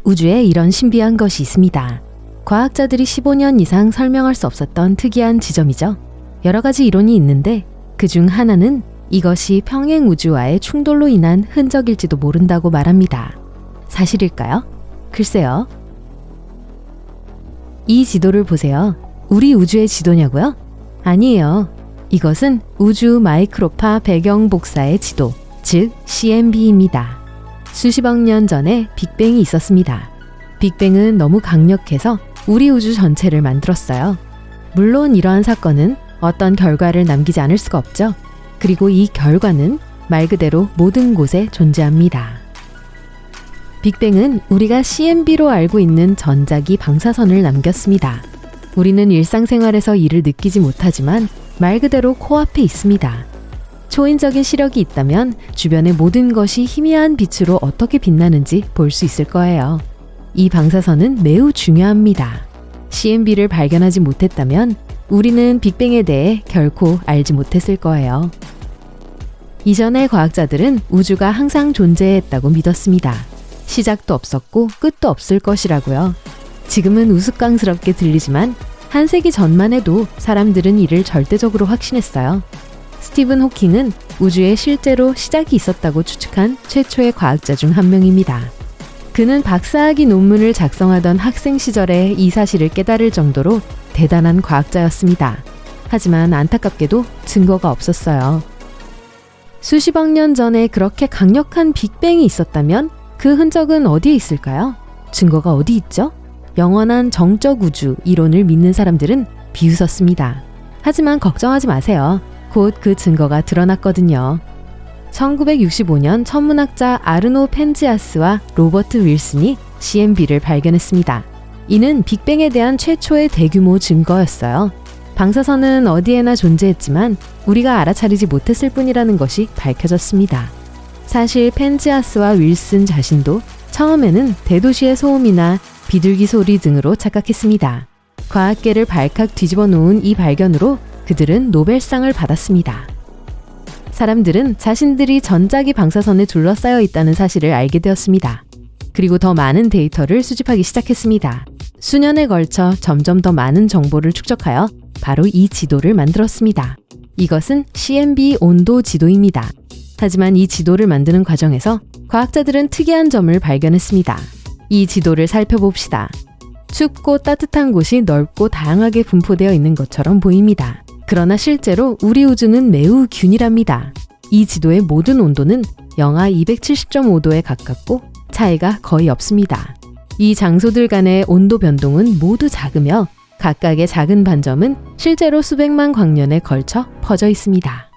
우주에 이런 신비한 것이 있습니다. 과학자들이 15년 이상 설명할 수 없었던 특이한 지점이죠. 여러 가지 이론이 있는데 그중 하나는 이것이 평행 우주와의 충돌로 인한 흔적일지도 모른다고 말합니다. 사실일까요? 글쎄요. 이 지도를 보세요. 우리 우주의 지도냐고요? 아니에요. 이것은 우주 마이크로파 배경 복사의 지도, 즉 CMB입니다. 수십억 년 전에 빅뱅이 있었습니다. 빅뱅은 너무 강력해서 우리 우주 전체를 만들었어요. 물론 이러한 사건은 어떤 결과를 남기지 않을 수가 없죠. 그리고 이 결과는 말 그대로 모든 곳에 존재합니다. 빅뱅은 우리가 CMB로 알고 있는 전자기 방사선을 남겼습니다. 우리는 일상생활에서 이를 느끼지 못하지만 말 그대로 코앞에 있습니다. 초인적인 시력이 있다면 주변의 모든 것이 희미한 빛으로 어떻게 빛나는지 볼 수 있을 거예요. 이 방사선은 매우 중요합니다. CMB를 발견하지 못했다면 우리는 빅뱅에 대해 결코 알지 못했을 거예요. 이전의 과학자들은 우주가 항상 존재했다고 믿었습니다. 시작도 없었고 끝도 없을 것이라고요. 지금은 우스꽝스럽게 들리지만 한 세기 전만 해도 사람들은 이를 절대적으로 확신했어요. 스티븐 호킹은 우주에 실제로 시작이 있었다고 추측한 최초의 과학자 중 한 명입니다. 그는 박사학위 논문을 작성하던 학생 시절에 이 사실을 깨달을 정도로 대단한 과학자였습니다. 하지만 안타깝게도 증거가 없었어요. 수십억 년 전에 그렇게 강력한 빅뱅이 있었다면 그 흔적은 어디에 있을까요? 증거가 어디 있죠? 영원한 정적 우주 이론을 믿는 사람들은 비웃었습니다. 하지만 걱정하지 마세요. 곧 그 증거가 드러났거든요. 1965년 천문학자 아르노 펜지아스와 로버트 윌슨이 CMB를 발견했습니다. 이는 빅뱅에 대한 최초의 대규모 증거였어요. 방사선은 어디에나 존재했지만 우리가 알아차리지 못했을 뿐이라는 것이 밝혀졌습니다. 사실 펜지아스와 윌슨 자신도 처음에는 대도시의 소음이나 비둘기 소리 등으로 착각했습니다. 과학계를 발칵 뒤집어 놓은 이 발견으로 그들은 노벨상을 받았습니다. 사람들은 자신들이 전자기 방사선에 둘러싸여 있다는 사실을 알게 되었습니다. 그리고 더 많은 데이터를 수집하기 시작했습니다. 수년에 걸쳐 점점 더 많은 정보를 축적하여 바로 이 지도를 만들었습니다. 이것은 CMB 온도 지도입니다. 하지만 이 지도를 만드는 과정에서 과학자들은 특이한 점을 발견했습니다. 이 지도를 살펴봅시다. 춥고 따뜻한 곳이 넓고 다양하게 분포되어 있는 것처럼 보입니다. 그러나 실제로 우리 우주는 매우 균일합니다. 이 지도의 모든 온도는 영하 270.5도에 가깝고 차이가 거의 없습니다. 이 장소들 간의 온도 변동은 모두 작으며 각각의 작은 반점은 실제로 수백만 광년에 걸쳐 퍼져 있습니다.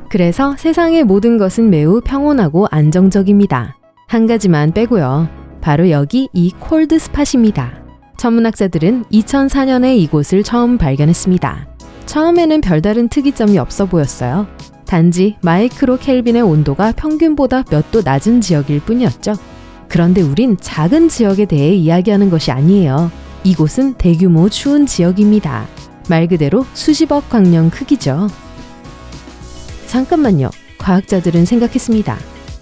그래서 세상의 모든 것은 매우 평온하고 안정적입니다. 한 가지만 빼고요. 바로 여기 이 콜드 스팟입니다. 천문학자들은 2004년에 이곳을 처음 발견했습니다. 처음에는 별다른 특이점이 없어 보였어요. 단지 마이크로 켈빈의 온도가 평균보다 몇 도 낮은 지역일 뿐이었죠. 그런데 우린 작은 지역에 대해 이야기하는 것이 아니에요. 이곳은 대규모 추운 지역입니다. 말 그대로 수십억 광년 크기죠. 잠깐만요. 과학자들은 생각했습니다.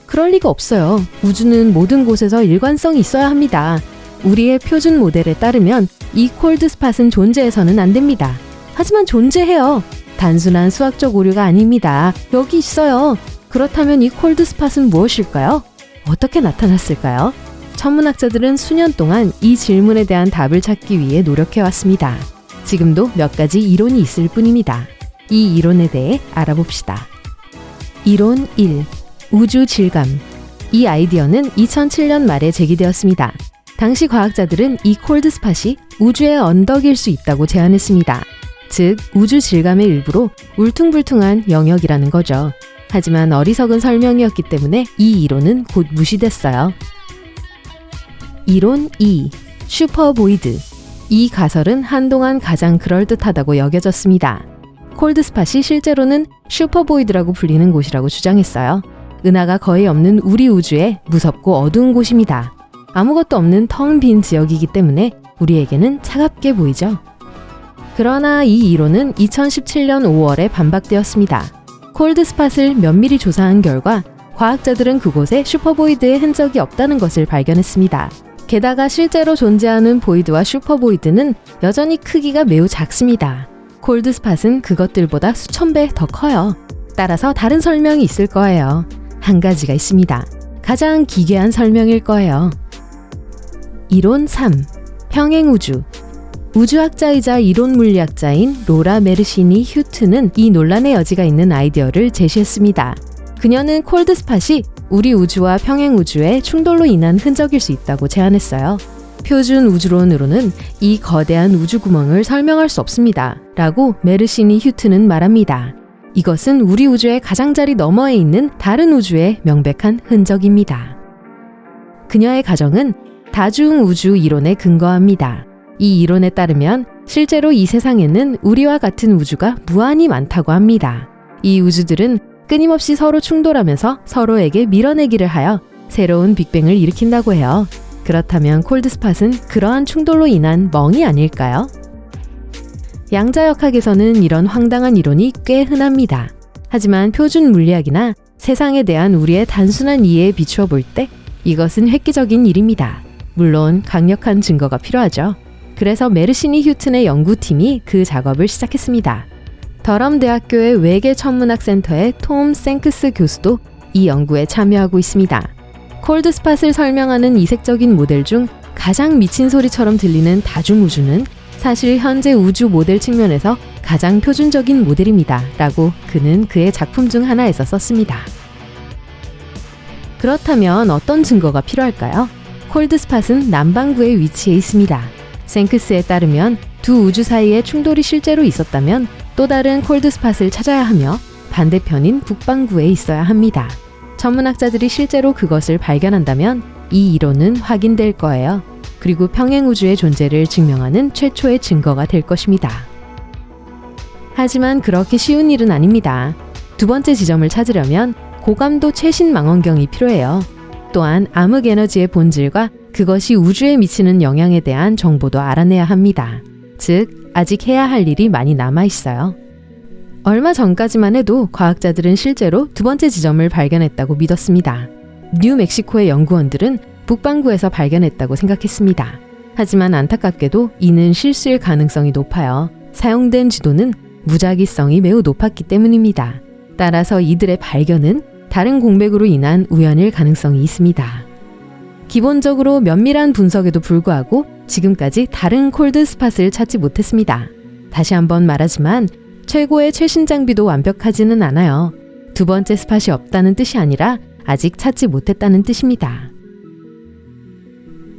그럴 리가 없어요. 우주는 모든 곳에서 일관성이 있어야 합니다. 우리의 표준 모델에 따르면 이 콜드 스팟은 존재해서는 안 됩니다. 하지만 존재해요. 단순한 수학적 오류가 아닙니다. 여기 있어요. 그렇다면 이 콜드 스팟은 무엇일까요? 어떻게 나타났을까요? 천문학자들은 수년 동안 이 질문에 대한 답을 찾기 위해 노력해왔습니다. 지금도 몇 가지 이론이 있을 뿐입니다. 이 이론에 대해 알아봅시다. 이론 1. 우주 질감. 이 아이디어는 2007년 말에 제기되었습니다. 당시 과학자들은 이 콜드 스팟이 우주의 언덕일 수 있다고 제안했습니다. 즉, 우주 질감의 일부로 울퉁불퉁한 영역이라는 거죠. 하지만 어리석은 설명이었기 때문에 이 이론은 곧 무시됐어요. 이론 2. 슈퍼보이드. 이 가설은 한동안 가장 그럴듯하다고 여겨졌습니다. 콜드 스팟이 실제로는 슈퍼보이드라고 불리는 곳이라고 주장했어요. 은하가 거의 없는 우리 우주에 무섭고 어두운 곳입니다. 아무것도 없는 텅 빈 지역이기 때문에 우리에게는 차갑게 보이죠. 그러나 이 이론은 2017년 5월에 반박되었습니다. 콜드 스팟을 면밀히 조사한 결과 과학자들은 그곳에 슈퍼보이드의 흔적이 없다는 것을 발견했습니다. 게다가 실제로 존재하는 보이드와 슈퍼보이드는 여전히 크기가 매우 작습니다. 콜드스팟은 그것들보다 수천 배 더 커요. 따라서 다른 설명이 있을 거예요. 한 가지가 있습니다. 가장 기괴한 설명일 거예요. 이론 3. 평행우주. 우주학자이자 이론물리학자인 로라 메르시니 휴트는 이 논란의 여지가 있는 아이디어를 제시했습니다. 그녀는 콜드스팟이 우리 우주와 평행우주의 충돌로 인한 흔적일 수 있다고 제안했어요. 표준 우주론으로는 이 거대한 우주구멍을 설명할 수 없습니다. 라고 메르시니 휴트는 말합니다. 이것은 우리 우주의 가장자리 너머에 있는 다른 우주의 명백한 흔적입니다. 그녀의 가정은 다중우주 이론에 근거합니다. 이 이론에 따르면 실제로 이 세상에는 우리와 같은 우주가 무한히 많다고 합니다. 이 우주들은 끊임없이 서로 충돌하면서 서로에게 밀어내기를 하여 새로운 빅뱅을 일으킨다고 해요. 그렇다면 콜드스팟은 그러한 충돌로 인한 멍이 아닐까요? 양자역학에서는 이런 황당한 이론이 꽤 흔합니다. 하지만 표준 물리학이나 세상에 대한 우리의 단순한 이해에 비추어 볼 때 이것은 획기적인 일입니다. 물론 강력한 증거가 필요하죠. 그래서 메르시니 휴튼의 연구팀이 그 작업을 시작했습니다. 더럼 대학교의 외계 천문학센터의 톰 생크스 교수도 이 연구에 참여하고 있습니다. 콜드스팟을 설명하는 이색적인 모델 중 가장 미친 소리처럼 들리는 다중우주는 사실 현재 우주 모델 측면에서 가장 표준적인 모델입니다. 라고 그는 그의 작품 중 하나에서 썼습니다. 그렇다면 어떤 증거가 필요할까요? 콜드스팟은 남반구에 위치해 있습니다. 생크스에 따르면 두 우주 사이에 충돌이 실제로 있었다면 또 다른 콜드스팟을 찾아야 하며 반대편인 북반구에 있어야 합니다. 천문학자들이 실제로 그것을 발견한다면 이 이론은 확인될 거예요. 그리고 평행우주의 존재를 증명하는 최초의 증거가 될 것입니다. 하지만 그렇게 쉬운 일은 아닙니다. 두 번째 지점을 찾으려면 고감도 최신 망원경이 필요해요. 또한 암흑에너지의 본질과 그것이 우주에 미치는 영향에 대한 정보도 알아내야 합니다. 즉, 아직 해야 할 일이 많이 남아 있어요. 얼마 전까지만 해도 과학자들은 실제로 두 번째 지점을 발견했다고 믿었습니다. 뉴멕시코의 연구원들은 북반구에서 발견했다고 생각했습니다. 하지만 안타깝게도 이는 실수일 가능성이 높아요. 사용된 지도는 무작위성이 매우 높았기 때문입니다. 따라서 이들의 발견은 다른 공백으로 인한 우연일 가능성이 있습니다. 기본적으로 면밀한 분석에도 불구하고 지금까지 다른 콜드스팟을 찾지 못했습니다. 다시 한번 말하지만 최고의 최신 장비도 완벽하지는 않아요. 두 번째 스팟이 없다는 뜻이 아니라 아직 찾지 못했다는 뜻입니다.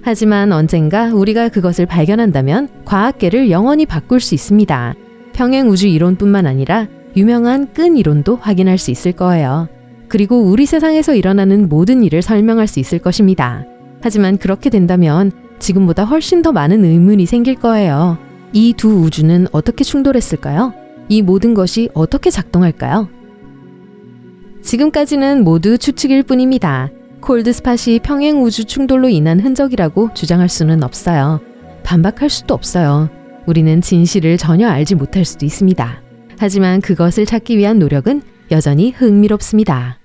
하지만 언젠가 우리가 그것을 발견한다면 과학계를 영원히 바꿀 수 있습니다. 평행우주 이론뿐만 아니라 유명한 끈 이론도 확인할 수 있을 거예요. 그리고 우리 세상에서 일어나는 모든 일을 설명할 수 있을 것입니다. 하지만 그렇게 된다면 지금보다 훨씬 더 많은 의문이 생길 거예요. 이 두 우주는 어떻게 충돌했을까요? 이 모든 것이 어떻게 작동할까요? 지금까지는 모두 추측일 뿐입니다. 콜드스팟이 평행우주 충돌로 인한 흔적이라고 주장할 수는 없어요. 반박할 수도 없어요. 우리는 진실을 전혀 알지 못할 수도 있습니다. 하지만 그것을 찾기 위한 노력은 여전히 흥미롭습니다.